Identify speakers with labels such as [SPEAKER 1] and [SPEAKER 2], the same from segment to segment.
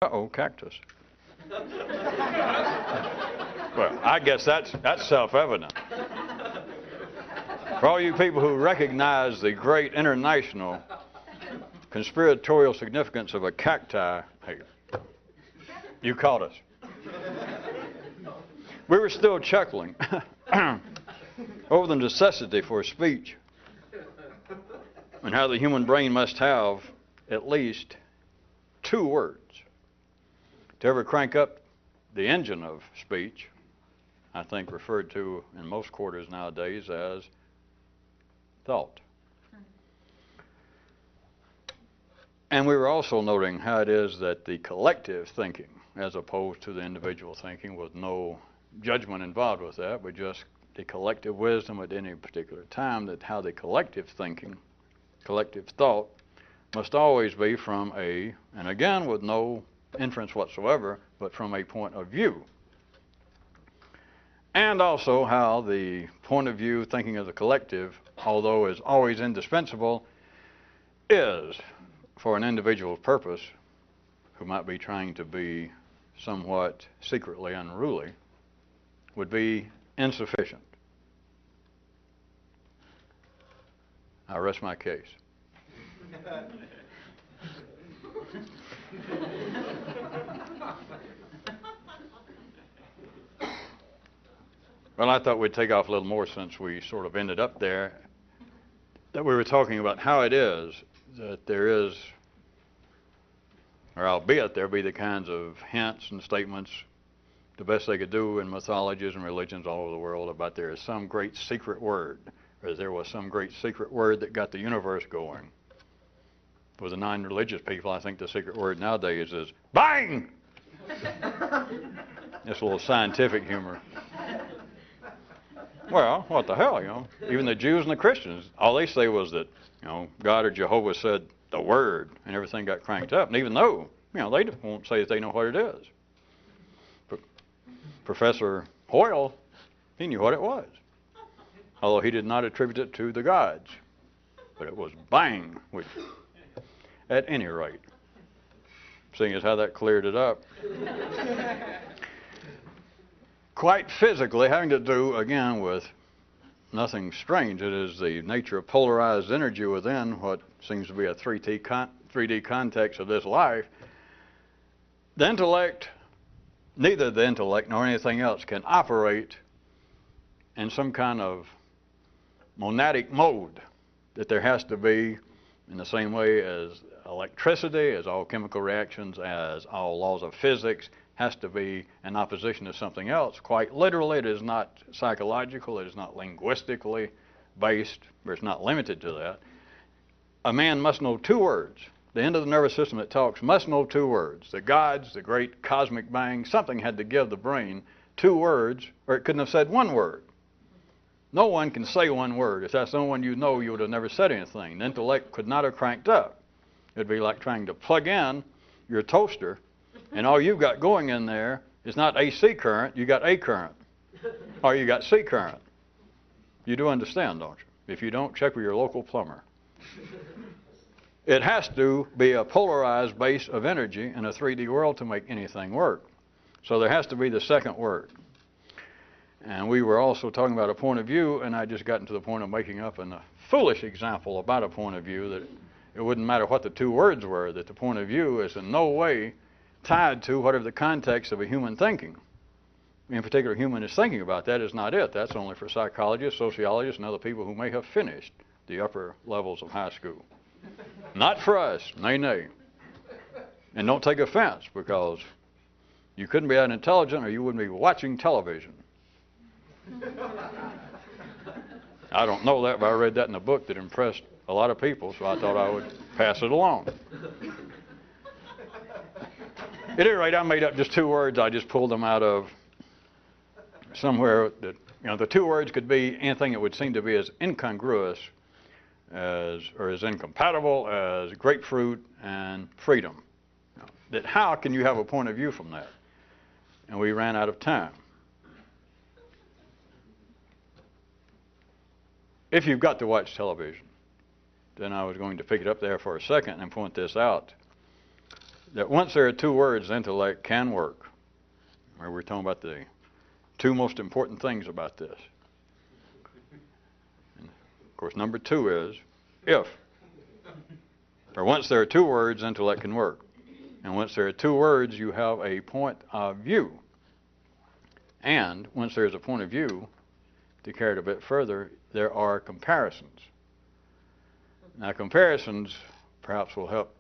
[SPEAKER 1] Uh-oh, cactus. Well, I guess that's self-evident. For all you people who recognize the great international conspiratorial significance of a cacti, hey, you caught us. We were still chuckling over the necessity for speech and how the human brain must have at least 2 words to ever crank up the engine of speech, I think referred to in most quarters nowadays as thought. And we were also noting how it is that the collective thinking, as opposed to the individual thinking with no judgment involved with that, but just the collective wisdom at any particular time, that how the collective thinking, collective thought, must always be from a, and again with no inference whatsoever, but from a point of view. And also how the point of view thinking of the collective, although is always indispensable, is, for an individual's purpose, who might be trying to be somewhat secretly unruly, would be insufficient. I rest my case. Well, I thought we'd take off a little more since we sort of ended up there, that we were talking about how it is that there is, or albeit there be the kinds of hints and statements, the best they could do in mythologies and religions all over the world about there is some great secret word, or there was some great secret word that got the universe going. For the non-religious people, I think the secret word nowadays is bang! It's a little scientific humor. Well, what the hell, you know? Even the Jews and the Christians, all they say was that, you know, God or Jehovah said the word, and everything got cranked up. And even though, you know, they won't say that they know what it is. Professor Hoyle, he knew what it was, although he did not attribute it to the gods. But it was bang, which, at any rate, seeing as how that cleared it up, quite physically having to do, again, with nothing strange. It is the nature of polarized energy within what seems to be a 3D context of this life. The intellect, neither the intellect nor anything else can operate in some kind of monadic mode, that there has to be, in the same way as electricity, as all chemical reactions, as all laws of physics, has to be in opposition to something else. Quite literally, it is not psychological, it is not linguistically based, or it's not limited to that. A man must know 2 words. The end of the nervous system that talks must know 2 words. The gods, the great cosmic bang, something had to give the brain 2 words, or it couldn't have said 1 word. No one can say 1 word. If that's the only one you know, you would have never said anything. The intellect could not have cranked up. It'd be like trying to plug in your toaster, and all you've got going in there is not AC current, you got A current, or you got C current. You do understand, don't you? If you don't, check with your local plumber. It has to be a polarized base of energy in a 3D world to make anything work. So there has to be the second word. And we were also talking about a point of view, and I just gotten to the point of making up a foolish example about a point of view, that it wouldn't matter what the 2 words were, that the point of view is in no way tied to whatever the context of a human thinking. In particular, human is thinking about that is not it. That's only for psychologists, sociologists, and other people who may have finished the upper levels of high school. Not for us, nay, nay. And don't take offense, because you couldn't be that intelligent or you wouldn't be watching television. I don't know that, but I read that in a book that impressed a lot of people, so I thought I would pass it along. At any rate, I made up just 2 words. I just pulled them out of somewhere that, you know, the 2 words could be anything that would seem to be as incongruous as, or as incompatible as grapefruit and freedom. You know, that how can you have a point of view from that? And we ran out of time. If you've got to watch television, then I was going to pick it up there for a second and point this out. that once there are two words, the intellect can work. Remember, we're talking about the two most important things about this. And of course, number two is if. Or once there are two words, intellect can work. And once there are two words, you have a point of view. And once there's a point of view, to carry it a bit further, there are comparisons. Now, comparisons perhaps will help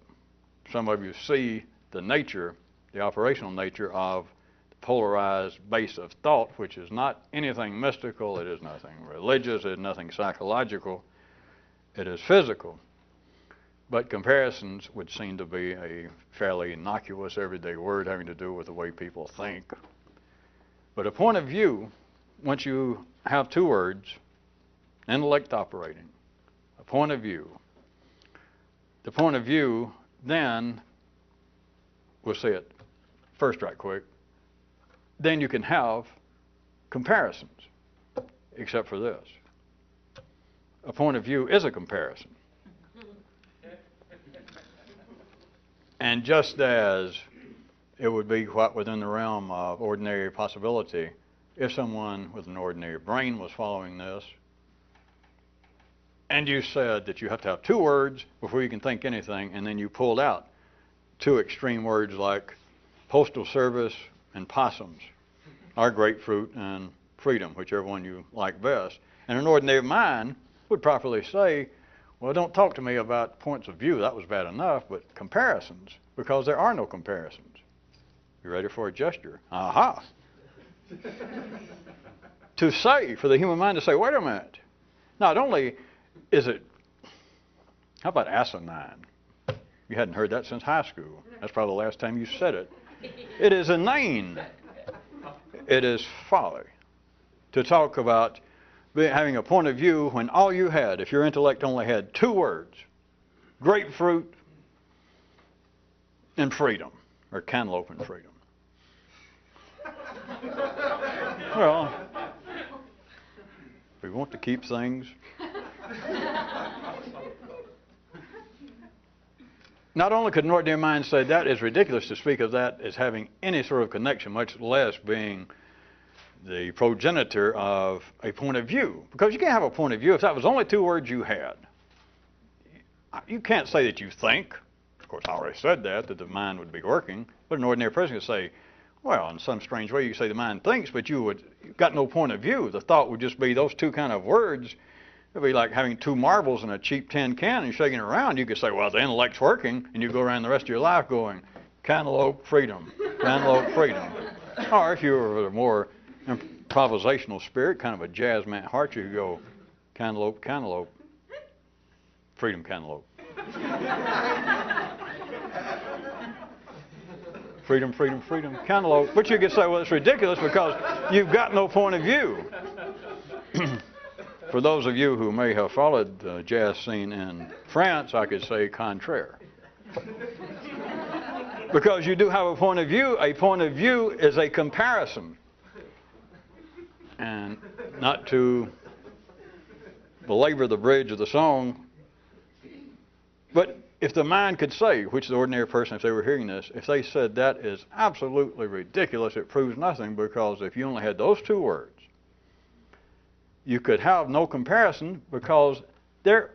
[SPEAKER 1] some of you see the nature, the operational nature of the polarized base of thought, which is not anything mystical, it is nothing religious, it is nothing psychological, it is physical. But comparisons would seem to be a fairly innocuous everyday word having to do with the way people think. But a point of view, once you have two words, intellect operating, a point of view, the point of view then, we'll see it first right quick, then you can have comparisons, except for this. A point of view is a comparison. And just as it would be quite within the realm of ordinary possibility, if someone with an ordinary brain was following this, and you said that you have to have two words before you can think anything, and then you pulled out two extreme words like postal service and possums, or grapefruit and freedom, whichever one you like best, and an ordinary mind would properly say, well, don't talk to me about points of view, that was bad enough, but comparisons, because there are no comparisons. You ready for a gesture? Aha! To say, for the human mind to say, wait a minute, not only is it, how about asinine? You hadn't heard that since high school. That's probably the last time you said it. It is inane. It is folly to talk about having a point of view when all you had, if your intellect only had two words, grapefruit and freedom, or cantaloupe and freedom. Well, we want to keep things. Not only could an ordinary mind say that is ridiculous to speak of that as having any sort of connection, much less being the progenitor of a point of view. Because you can't have a point of view if that was only two words you had. You can't say that you think. Of course, I already said that the mind would be working. But an ordinary person could say, well, in some strange way, you could say the mind thinks, but you've got no point of view. The thought would just be those two kind of words. It would be like having two marbles in a cheap tin can and shaking it around. You could say, well, the intellect's working, and you go around the rest of your life going, cantaloupe, freedom, cantaloupe, freedom. Or if you were a more improvisational spirit, kind of a jazz man heart, you could go, cantaloupe, cantaloupe, freedom, cantaloupe. Freedom, freedom, freedom, cantaloupe. But you could say, well, it's ridiculous because you've got no point of view. For those of you who may have followed the jazz scene in France, I could say contraire. Because you do have a point of view. A point of view is a comparison. And not to belabor the bridge of the song, but if the mind could say, which the ordinary person, if they were hearing this, if they said that is absolutely ridiculous, it proves nothing, because if you only had those two words, you could have no comparison, because there's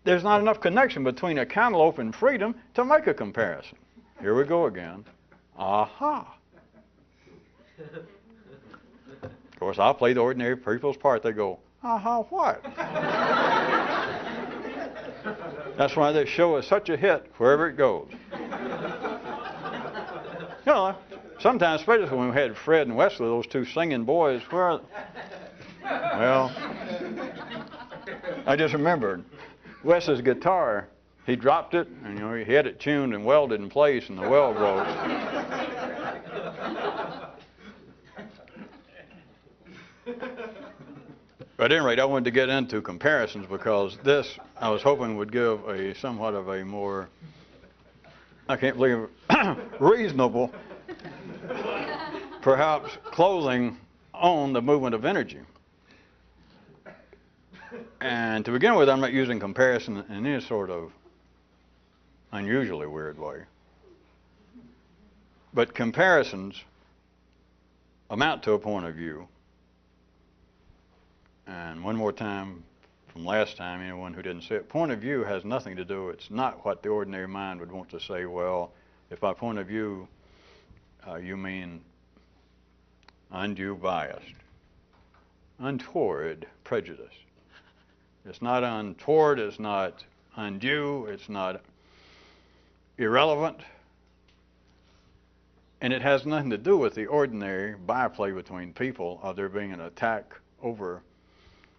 [SPEAKER 1] not enough connection between a cantaloupe and freedom to make a comparison. Here we go again. Aha. Of course, I'll play the ordinary people's part. They go, aha, what? That's why this show is such a hit wherever it goes. You know, sometimes, especially when we had Fred and Wesley, those two singing boys, well, I just remembered Wesley's guitar, he dropped it, and he had it tuned and welded in place, and the weld broke. But at any rate, I wanted to get into comparisons because this, I was hoping, would give a somewhat of a more, I can't believe it, reasonable, perhaps, clothing on the movement of energy. And to begin with, I'm not using comparison in any sort of unusually weird way. But comparisons amount to a point of view. And one more time from last time, anyone who didn't see it, point of view has nothing to do, it's not what the ordinary mind would want to say, well, if by point of view you mean undue bias, untoward prejudice. It's not untoward, it's not undue, it's not irrelevant, and it has nothing to do with the ordinary byplay between people of there being an attack over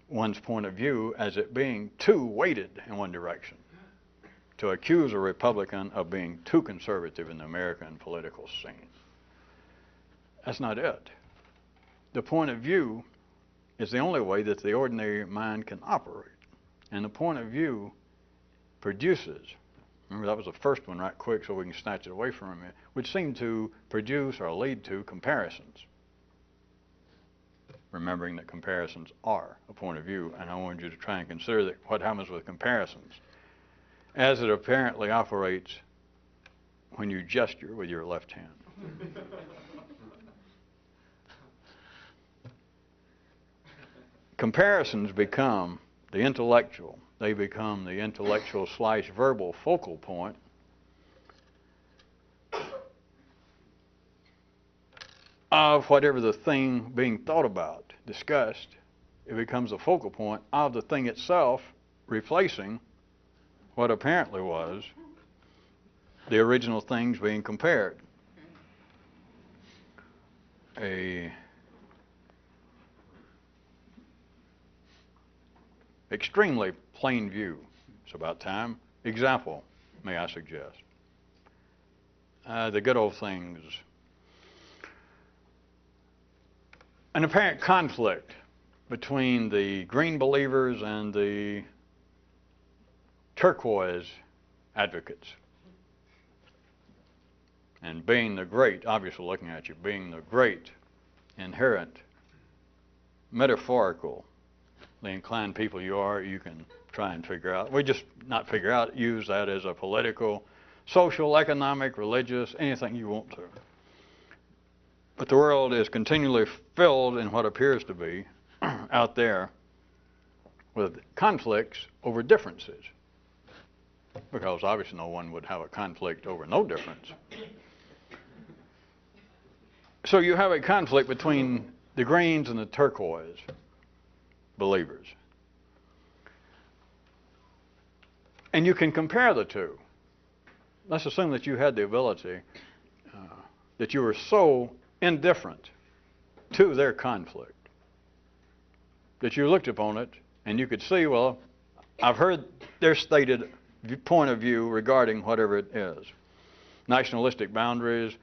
[SPEAKER 1] one's point of view as it being too weighted in one direction. To accuse a Republican of being too conservative in the American political scene. That's not it. The point of view is the only way that the ordinary mind can operate. And the point of view produces, remember that was the first one right quick so we can snatch it away from him, would seem to produce or lead to comparisons. Remembering that comparisons are a point of view, and I want you to try and consider that what happens with comparisons as it apparently operates when you gesture with your left hand. Comparisons become the intellectual. They become the intellectual / verbal focal point of whatever the thing being thought about, discussed. It becomes the focal point of the thing itself, replacing what apparently was the original things being compared. A extremely plain view. It's about time. Example, may I suggest? The good old things. An apparent conflict between the green believers and the turquoise advocates. And being the great, obviously looking at you, being the great, inherent, metaphorically inclined people you are, you can try and figure out. We just not figure out, use that as a political, social, economic, religious, anything you want to. But the world is continually filled in what appears to be out there with conflicts over differences. Because obviously no one would have a conflict over no difference. So you have a conflict between the greens and the turquoise believers. And you can compare the two. Let's assume that you had the ability, that you were so indifferent to their conflict that you looked upon it and you could see, well, I've heard their stated point of view regarding whatever it is. Nationalistic boundaries,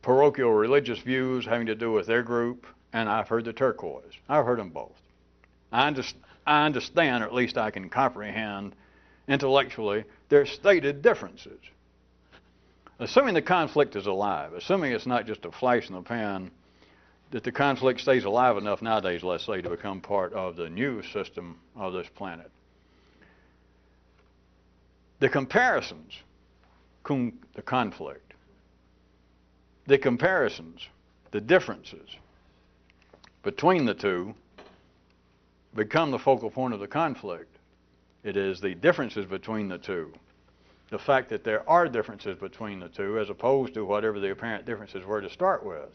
[SPEAKER 1] parochial religious views having to do with their group, and I've heard the turquoise. I've heard them both. I understand, or at least I can comprehend intellectually, their stated differences. Assuming the conflict is alive, assuming it's not just a flash in the pan, that the conflict stays alive enough nowadays, let's say, to become part of the news system of this planet. The comparisons, the conflict, the comparisons, the differences between the two become the focal point of the conflict. It is the differences between the two. The fact that there are differences between the two as opposed to whatever the apparent differences were to start with.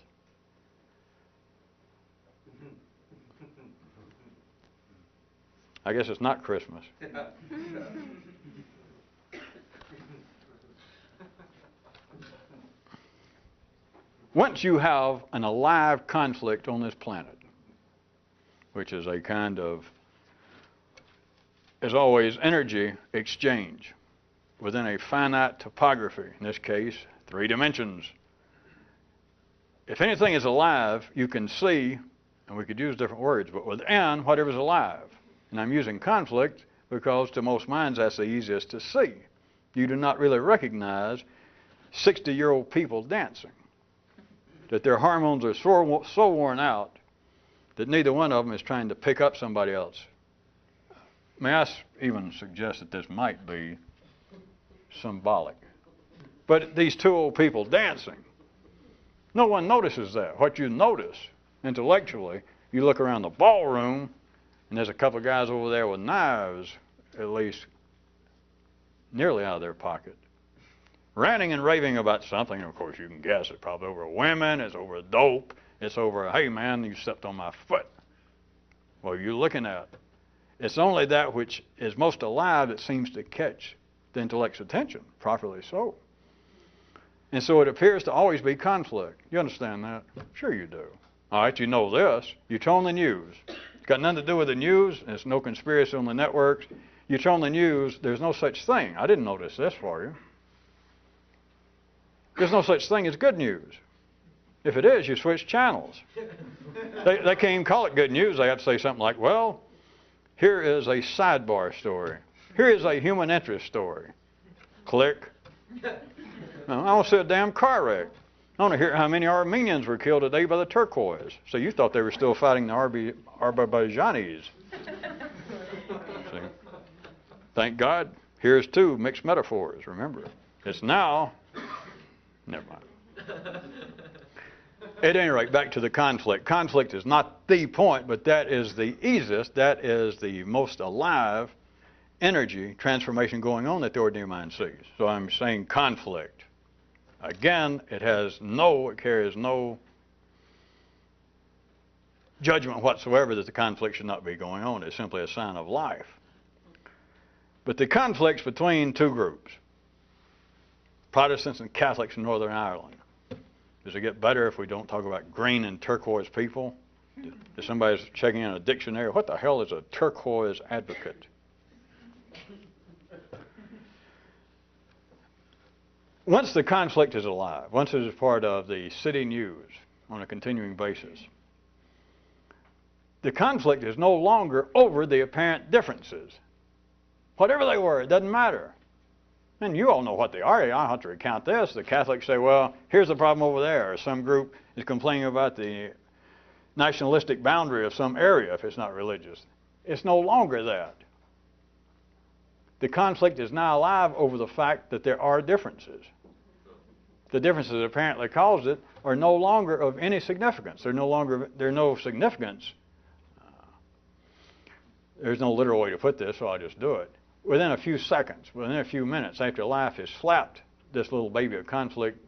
[SPEAKER 1] I guess it's not Christmas. Once you have an alive conflict on this planet, which is a kind of, as always, energy exchange within a finite topography, in this case, 3 dimensions. If anything is alive, you can see, and we could use different words, but within whatever's alive. And I'm using conflict because to most minds that's the easiest to see. You do not really recognize 60-year-old people dancing. That their hormones are so worn out that neither one of them is trying to pick up somebody else. May I even suggest that this might be symbolic. But these two old people dancing, no one notices that. What you notice intellectually, you look around the ballroom, and there's a couple of guys over there with knives, at least nearly out of their pocket, ranting and raving about something. And of course, you can guess it's probably over women, it's over dope, it's over, hey man, you stepped on my foot. What are you looking at? It's only that which is most alive that seems to catch the intellect's attention, properly so. And so it appears to always be conflict. You understand that? Sure you do. All right, you know this. You turn on the news. It's got nothing to do with the news. There's no conspiracy on the networks. You turn on the news, there's no such thing. I didn't notice this for you. There's no such thing as good news. If it is, you switch channels. They can't even call it good news. They have to say something like, well, here is a sidebar story. Here is a human interest story. Click. I want to see a damn car wreck. I want to hear how many Armenians were killed today by the turquoise. So you thought they were still fighting the Azerbaijanis. See? Thank God. Here's two mixed metaphors, remember. It's now. Never mind. At any rate, back to the conflict. Conflict is not the point, but that is the easiest, that is the most alive energy transformation going on that the ordinary mind sees. So I'm saying conflict. Again, it carries no judgment whatsoever that the conflict should not be going on. It's simply a sign of life. But the conflicts between two groups, Protestants and Catholics in Northern Ireland, does it get better if we don't talk about green and turquoise people? If somebody's checking in a dictionary, what the hell is a turquoise advocate? Once the conflict is alive, once it is part of the city news on a continuing basis, the conflict is no longer over the apparent differences. Whatever they were, it doesn't matter. And you all know what they are. I don't have to recount this. The Catholics say, well, here's the problem over there. Or some group is complaining about the nationalistic boundary of some area if it's not religious. It's no longer that. The conflict is now alive over the fact that there are differences. The differences that apparently caused it are no longer of any significance. There's no significance. There's no literal way to put this, so I'll just do it. Within a few seconds, within a few minutes after life has slapped this little baby of conflict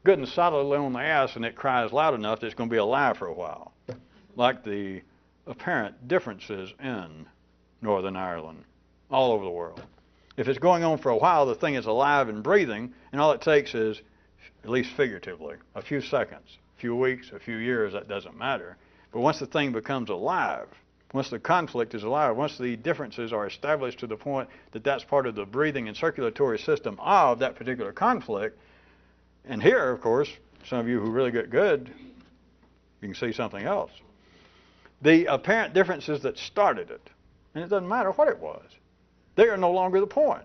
[SPEAKER 1] good and solidly on the ass, and it cries loud enough that it's going to be alive for a while, like the apparent differences in Northern Ireland, all over the world. If it's going on for a while, the thing is alive and breathing, and all it takes is, at least figuratively, a few seconds, a few weeks, a few years, that doesn't matter. But once the thing becomes alive, once the conflict is alive, once the differences are established to the point that that's part of the breathing and circulatory system of that particular conflict, and here, of course, some of you who really get good, you can see something else. The apparent differences that started it, and it doesn't matter what it was, they are no longer the point.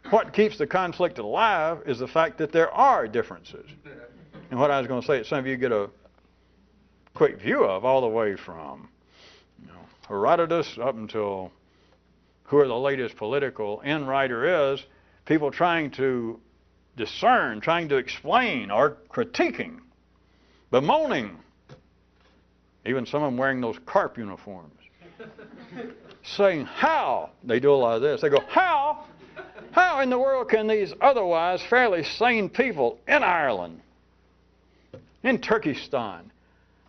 [SPEAKER 1] What keeps the conflict alive is the fact that there are differences. And what I was going to say, that some of you get a quick view of all the way from Herodotus up until whoever the latest political end writer is, people trying to discern, trying to explain, or critiquing, bemoaning, even some of them wearing those carp uniforms, saying how, they do a lot of this, they go, how in the world can these otherwise fairly sane people in Ireland, in Turkestan,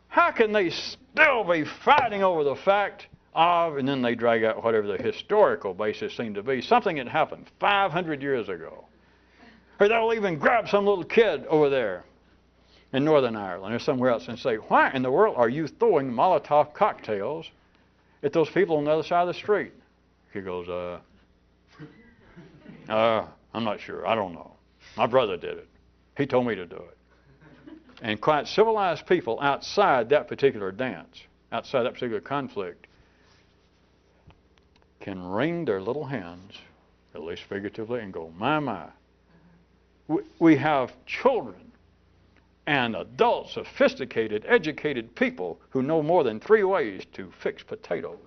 [SPEAKER 1] how can they still be fighting over the fact of, and then they drag out whatever the historical basis seemed to be, something that happened 500 years ago. Or they'll even grab some little kid over there in Northern Ireland or somewhere else and say, why in the world are you throwing Molotov cocktails at those people on the other side of the street? He goes, I'm not sure. I don't know. My brother did it. He told me to do it. And quite civilized people outside that particular dance, outside that particular conflict, can wring their little hands, at least figuratively, and go, my, my. We have children and adult, sophisticated, educated people who know more than 3 ways to fix potatoes.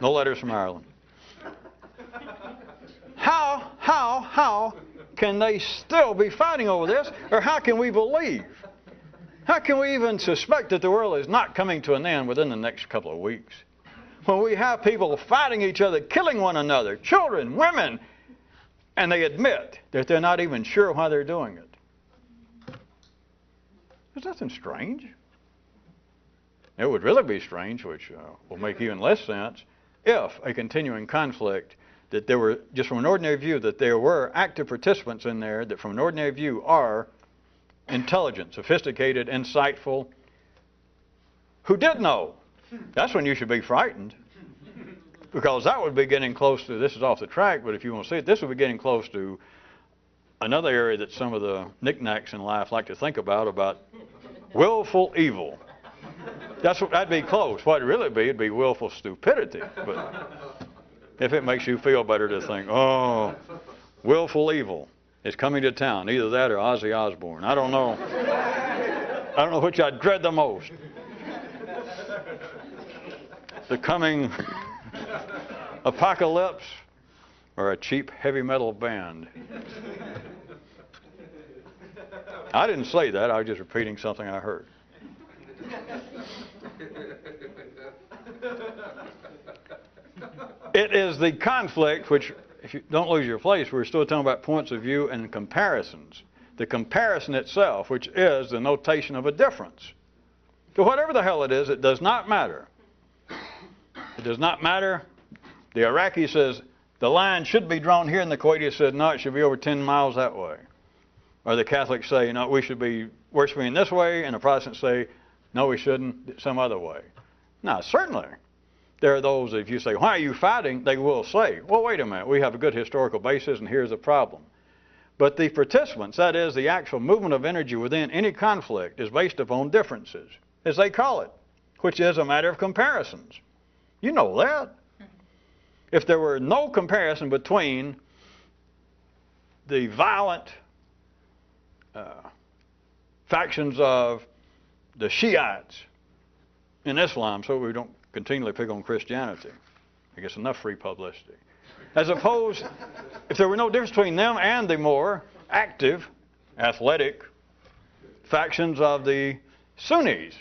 [SPEAKER 1] No letters from Ireland. How can they still be fighting over this? Or how can we believe? How can we even suspect that the world is not coming to an end within the next couple of weeks? When we have people fighting each other, killing one another, children, women, and they admit that they're not even sure why they're doing it. There's nothing strange. It would really be strange, which will make even less sense, if a continuing conflict, that there were, just from an ordinary view, that there were active participants in there that from an ordinary view are intelligent, sophisticated, insightful, who did know. That's when you should be frightened, because that would be getting close to, this is off the track, but if you want to see it, this would be getting close to another area that some of the knickknacks in life like to think about willful evil. That'd be close. What it'd really be, it'd be willful stupidity. But if it makes you feel better to think, oh, willful evil is coming to town, either that or Ozzy Osbourne. I don't know. I don't know which I dread the most. The coming apocalypse or a cheap heavy metal band. I didn't say that. I was just repeating something I heard. It is the conflict which, if you don't lose your place, we're still talking about points of view and comparisons. The comparison itself, which is the notation of a difference. So whatever the hell it is, it does not matter. It does not matter. The Iraqi says the line should be drawn here, and the Kuwaiti says no, it should be over 10 miles that way. Or the Catholics say, you know, we should be worshiping this way, and the Protestants say, no, we shouldn't, some other way. Now, certainly, there are those, if you say, why are you fighting? They will say, well, wait a minute, we have a good historical basis, and here's the problem. But the participants, that is, the actual movement of energy within any conflict, is based upon differences, as they call it, which is a matter of comparisons. You know that. If there were no comparison between the violent factions of the Shiites in Islam, so we don't continually pick on Christianity, I guess enough free publicity, as opposed, if there were no difference between them and the more active, athletic factions of the Sunnis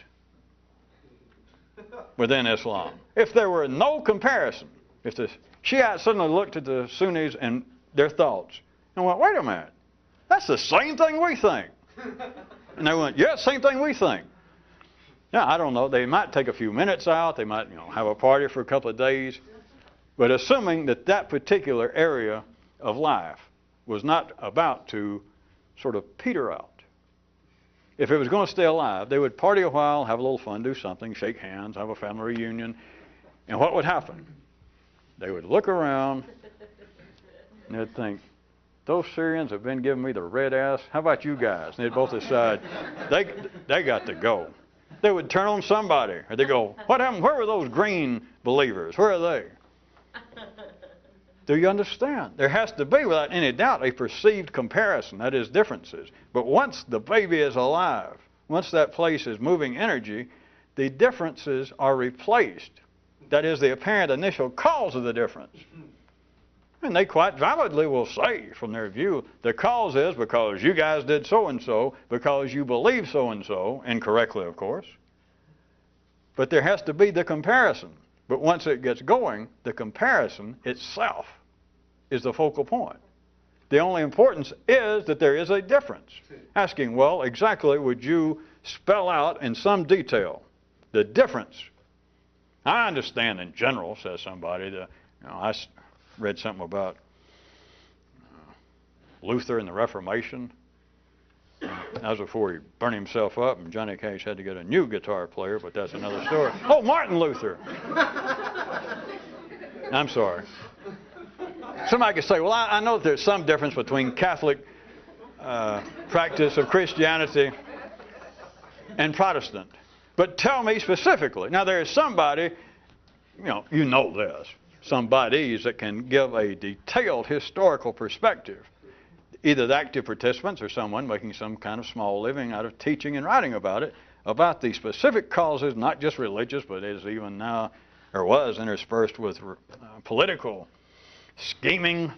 [SPEAKER 1] within Islam. If there were no comparison, if the Shiites suddenly looked at the Sunnis and their thoughts and went, wait a minute, that's the same thing we think. And they went, yeah, same thing we think. Now, I don't know, they might take a few minutes out, they might, have a party for a couple of days, but assuming that that particular area of life was not about to sort of peter out. If it was going to stay alive, they would party a while, have a little fun, do something, shake hands, have a family reunion, and what would happen? They would look around and they'd think, those Syrians have been giving me the red ass. How about you guys? And they'd both decide they got to go. They would turn on somebody, or they go, what happened? Where were those green believers? Where are they? Do you understand? There has to be, without any doubt, a perceived comparison, that is, differences. But once the baby is alive, once that place is moving energy, the differences are replaced. That is, the apparent initial cause of the difference. And they quite validly will say, from their view, the cause is because you guys did so-and-so, because you believe so-and-so, incorrectly, of course. But there has to be the comparison. But once it gets going, the comparison itself is the focal point. The only importance is that there is a difference. Asking, well, exactly would you spell out in some detail the difference? I understand in general, says somebody, that I read something about Luther and the Reformation. That was before he burned himself up, and Johnny Cash had to get a new guitar player, but that's another story. Oh, Martin Luther! I'm sorry. Somebody could say, well, I know that there's some difference between Catholic practice of Christianity and Protestant. But tell me specifically. Now, there is somebody, you know this, somebodies that can give a detailed historical perspective. Either the active participants or someone making some kind of small living out of teaching and writing about it, about the specific causes, not just religious, but as even now or was interspersed with political scheming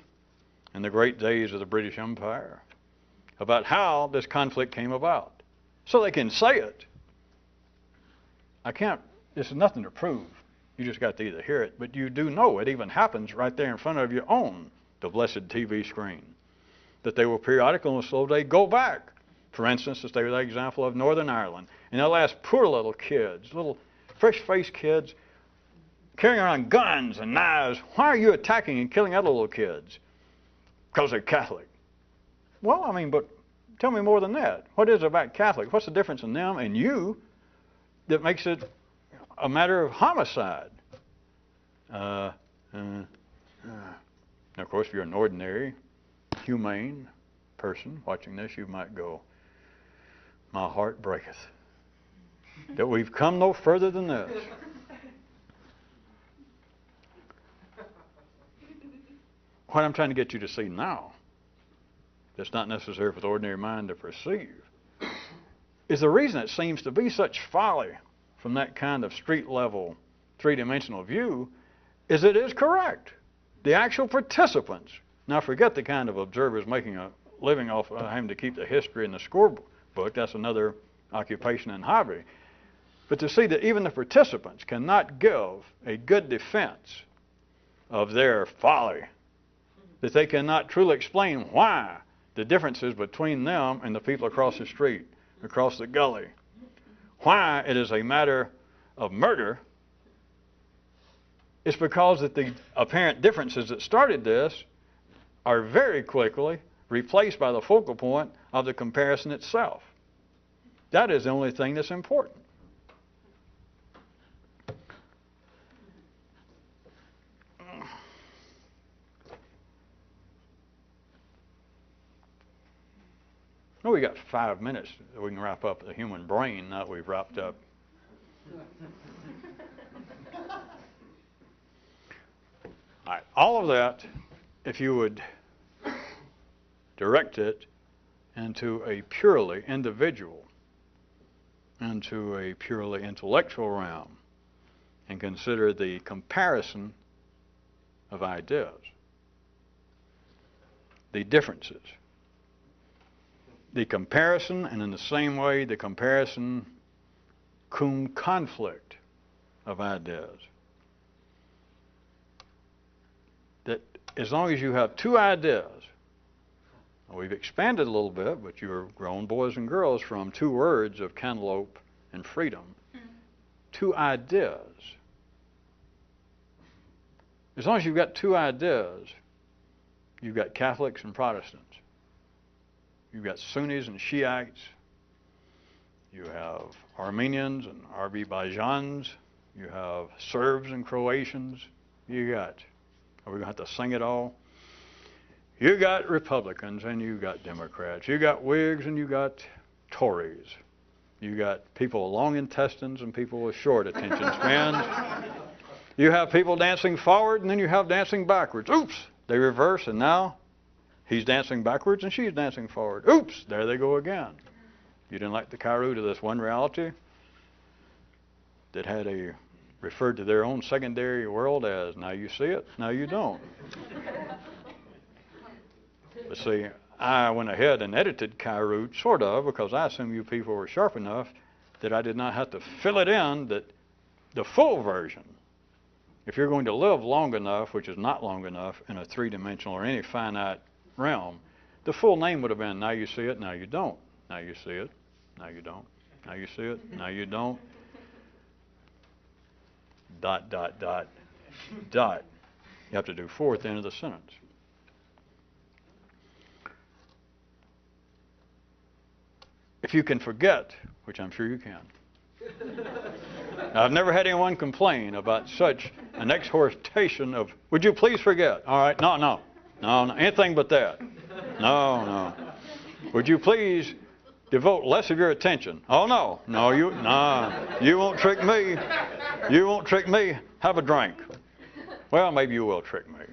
[SPEAKER 1] in the great days of the British Empire about how this conflict came about. So they can say it. This is nothing to prove. You just got to either hear it, but you do know it even happens right there in front of you on the blessed TV screen. That they will periodically on a slow day go back. For instance, to stay with that example of Northern Ireland, and they'll ask poor little kids, little fresh-faced kids, carrying around guns and knives, why are you attacking and killing other little kids? Because they're Catholic. Well, but tell me more than that. What is it about Catholics? What's the difference in them and you that makes it a matter of homicide? Of course, if you're an ordinary, humane person watching this, you might go, my heart breaketh that we've come no further than this. What I'm trying to get you to see now, that's not necessary for the ordinary mind to perceive, is the reason it seems to be such folly from that kind of street level, three-dimensional view, is it is correct. The actual participants, now forget the kind of observers making a living off having to keep the history in the scorebook, that's another occupation and hobby. But to see that even the participants cannot give a good defense of their folly, that they cannot truly explain why the differences between them and the people across the street, across the gully, why it is a matter of murder, it's because that the apparent differences that started this are very quickly replaced by the focal point of the comparison itself. That is the only thing that's important. Well, we got 5 minutes. We can wrap up the human brain now that we've wrapped up. All right, all of that, if you would direct it into a purely individual, into a purely intellectual realm, and consider the comparison of ideas, the differences, the comparison, and in the same way, the comparison cum conflict of ideas. That as long as you have two ideas, we've expanded a little bit, but you're grown boys and girls from two words of cantaloupe and freedom. Two ideas. As long as you've got two ideas, you've got Catholics and Protestants. You've got Sunnis and Shiites. You have Armenians and Azerbaijans. You have Serbs and Croatians. Are we going to have to sing it all? You got Republicans and you got Democrats. You got Whigs and you got Tories. You got people with long intestines and people with short attention spans. You have people dancing forward and then you have dancing backwards. Oops, they reverse and now he's dancing backwards and she's dancing forward. Oops, there they go again. You didn't like the Kyroot of this one reality that referred to their own secondary world as, now you see it, now you don't. But see, I went ahead and edited Kyroot, sort of, because I assumed you people were sharp enough that I did not have to fill it in, that the full version, if you're going to live long enough, which is not long enough, in a three-dimensional or any finite realm, the full name would have been, now you see it, now you don't. Now you see it, now you don't. Now you see it, now you don't. ... You have to do four at the end of the sentence. If you can forget, which I'm sure you can. Now, I've never had anyone complain about such an exhortation of, would you please forget? All right, no, anything but that. No. Would you please devote less of your attention? Oh, no, you won't trick me. You won't trick me. Have a drink. Well, maybe you will trick me.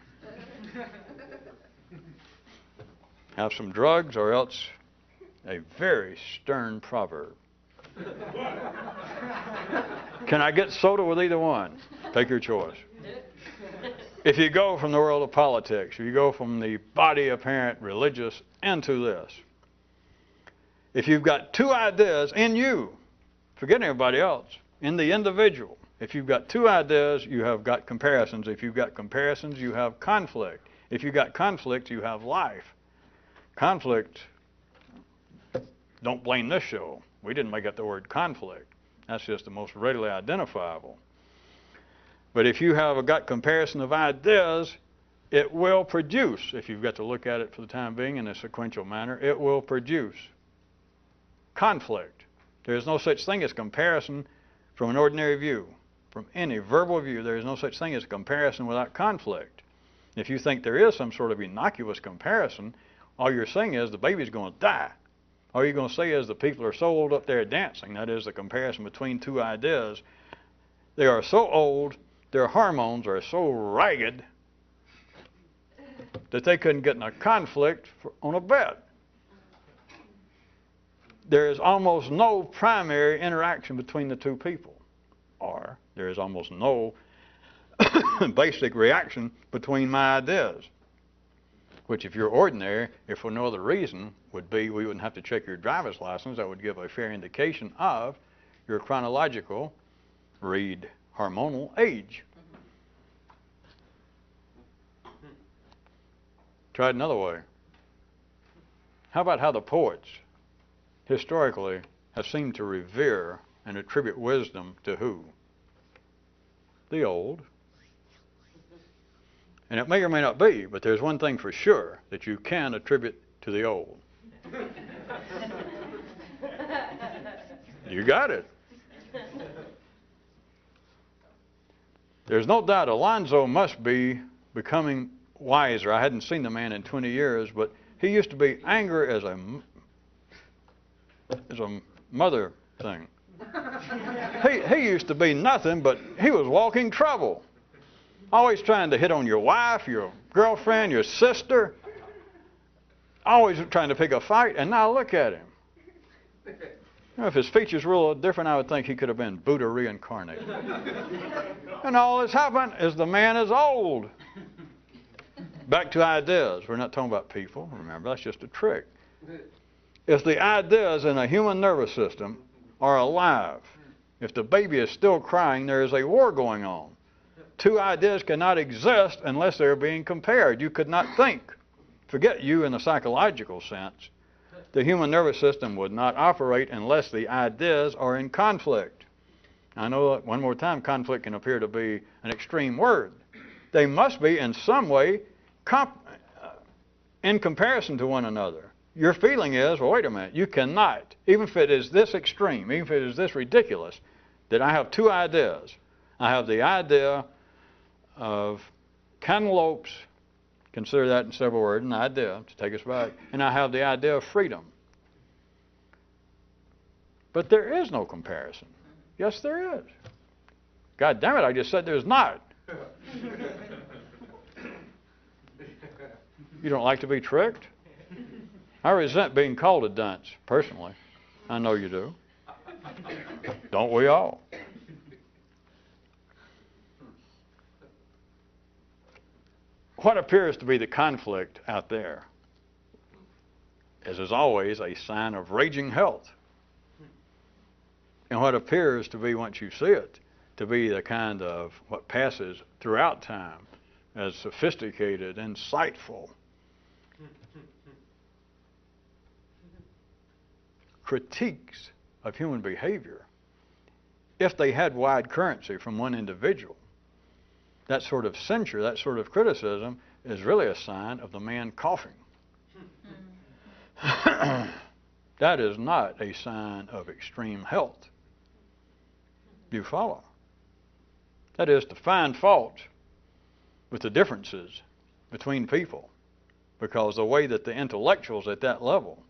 [SPEAKER 1] Have some drugs or else a very stern proverb. Can I get soda with either one? Take your choice. If you go from the world of politics, if you go from the body apparent religious into this, if you've got two ideas in you, forget everybody else, in the individual, if you've got two ideas, you have got comparisons. If you've got comparisons, you have conflict. If you've got conflict, you have life. Conflict, don't blame this show. We didn't make up the word conflict. That's just the most readily identifiable. But if you have got comparison of ideas, it will produce, if you've got to look at it for the time being in a sequential manner, it will produce conflict. There is no such thing as comparison from an ordinary view. From any verbal view, there is no such thing as comparison without conflict. If you think there is some sort of innocuous comparison, all you're saying is the baby's going to die. All you're going to say is the people are so old up there dancing. That is the comparison between two ideas. They are so old, their hormones are so ragged that they couldn't get in a conflict on a bed. There is almost no primary interaction between the two people, or there is almost no basic reaction between my ideas, which if you're ordinary, if for no other reason, would be we wouldn't have to check your driver's license. That would give a fair indication of your chronological, read hormonal age. Try it another way. How about how the poets historically have seemed to revere and attribute wisdom to who? The old. And it may or may not be, but there's one thing for sure that you can attribute to the old. You got it. There's no doubt Alonzo must be becoming wiser. I hadn't seen the man in 20 years, but he used to be angry as a mother thing. He used to be nothing, but he was walking trouble. Always trying to hit on your wife, your girlfriend, your sister. Always trying to pick a fight, and now look at him. You know, if his features were a little different, I would think he could have been Buddha reincarnated. And all that's happened is the man is old. Back to ideas. We're not talking about people. Remember, that's just a trick. If the ideas in a human nervous system are alive, if the baby is still crying, there is a war going on. Two ideas cannot exist unless they're being compared. You could not think. Forget you in the psychological sense. The human nervous system would not operate unless the ideas are in conflict. I know that one more time, conflict can appear to be an extreme word. They must be in some way in comparison to one another. Your feeling is, well, wait a minute, you cannot, even if it is this extreme, even if it is this ridiculous, that I have two ideas. I have the idea of cantaloupes, consider that in several words, an idea to take us back, and I have the idea of freedom. But there is no comparison. Yes, there is. God damn it, I just said there's not. You don't like to be tricked? I resent being called a dunce, personally. I know you do. Don't we all? What appears to be the conflict out there is, as always, a sign of raging health. And what appears to be, once you see it, to be the kind of what passes throughout time as sophisticated, insightful, critiques of human behavior, if they had wide currency from one individual, that sort of censure, that sort of criticism is really a sign of the man coughing. That is not a sign of extreme health. You follow? That is to find fault with the differences between people, because the way that the intellectuals at that level,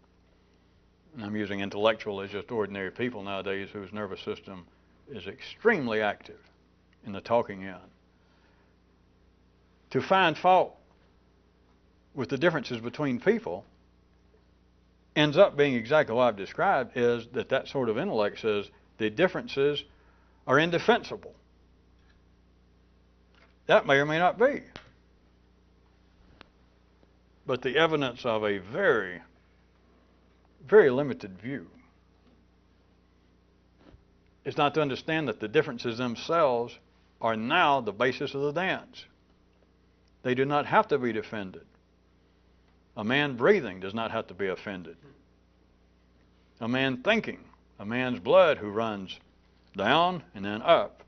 [SPEAKER 1] and I'm using intellectual as just ordinary people nowadays whose nervous system is extremely active in the talking end, to find fault with the differences between people ends up being exactly what I've described, is that sort of intellect says the differences are indefensible. That may or may not be. But the evidence of a very, very limited view is not to understand that the differences themselves are now the basis of the dance. They do not have to be defended. A man breathing does not have to be offended. A man thinking, a man's blood who runs down and then up,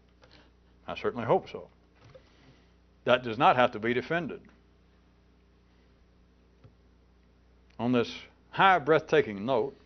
[SPEAKER 1] I certainly hope so, that does not have to be defended. On this high, breathtaking note,